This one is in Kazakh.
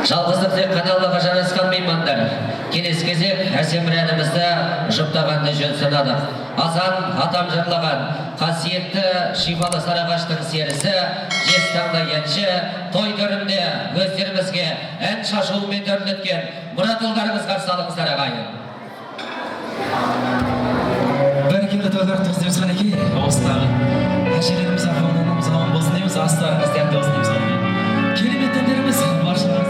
Жалғыздық тек қана Аллаға жарасқан меймандар. Келесі кезек әсем бір әнімізді жұптағанды жөн санадық. Азан атам жырлаған қасиетті шипалы сарағаштың серісі жез таңдай әнші той төрінде өздерімізге ән шашуымен төрленген мұратұлдарыңыз қарсы алыңыздар ағайын. Бәрекелді тойлар тоқтаймыз қанеке. Осындағы әжелеріміз, ағамыз аман болсын дейміз, астарыңыз дәмді болсын дейміз. Керемет әндеріміз баршаңыз